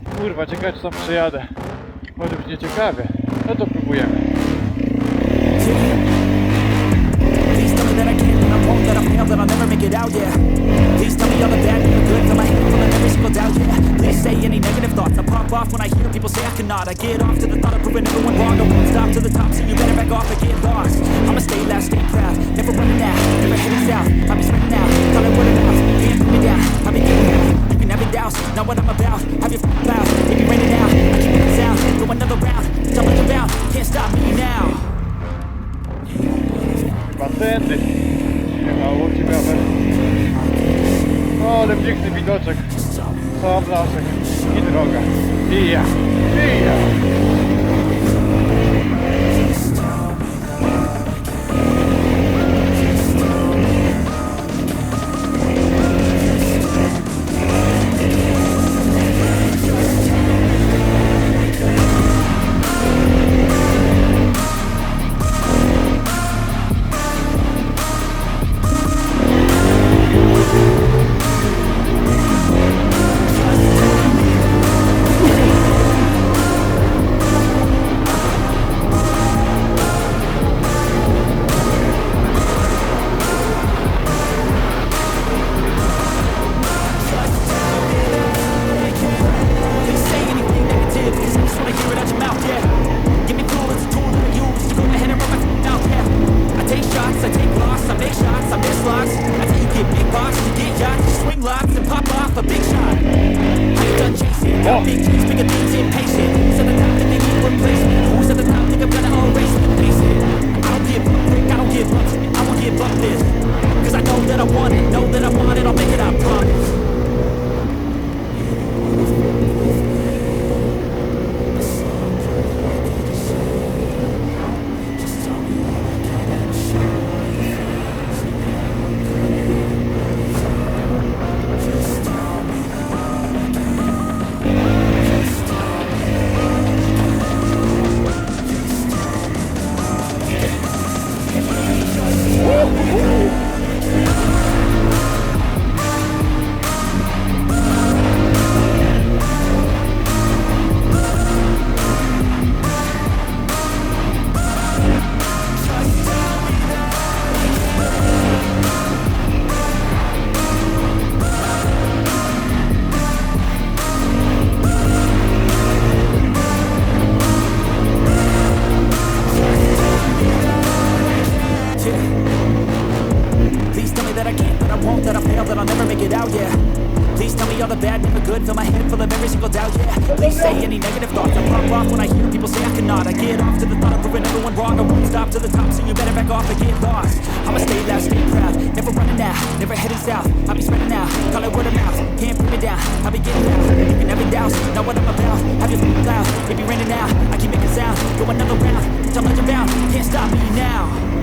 Kurwa, ciekawe czy tam przejadę. Może być nieciekawie. No to próbujemy. Please tell me that I can't, that I won't, that I fail, that I'll never make it out, yeah. Please tell me all the bad and the good, fill my head full of every single doubt, yeah. Please say any negative thoughts, I pop off when I hear people say I cannot. I get off to the thought of proving everyone wrong, I won't stop to the top, so you better back off and get lost. I'ma stay loud, stay proud, never running out, never heading south. I'll be spreading out, call it word of mouth, can't put me down, I'll be getting out. You can have it douse, not what I'm about, have your cloud, it be raining out, I keep making sound, go another round, doubling around, can't stop me now. Chyba tędy jechało, ciekawe. O, ale piękny widoczek. Sam lasek i droga. I ja. Big dreams, bigger things, impatient. Who's at the top that they need replacement? Who's at the top think I'm gonna erase it and face it? I don't give up, Rick, I don't give up. I won't give up this. Cause I know that I want it, know that I want it, I'll make it, I promise. Please tell me that I can't, that I won't, that I fail, that I'll never make it out, yeah. Please tell me all the bad, never good, fill my head full of every single doubt, yeah. Please say any negative thoughts, I pop off when I hear people say I cannot. I get off to the thought of proving everyone wrong, I won't stop to the top, so you better back off and get lost. I'ma stay loud, stay proud, never running out, never heading south. I'll be spreading out, call it word of mouth, can't put me down, I'll be getting out. You can have it douse, know what I'm about, have your cloud, it be raining out, I keep making sound, go another round, I'm legend bound, can't stop me now.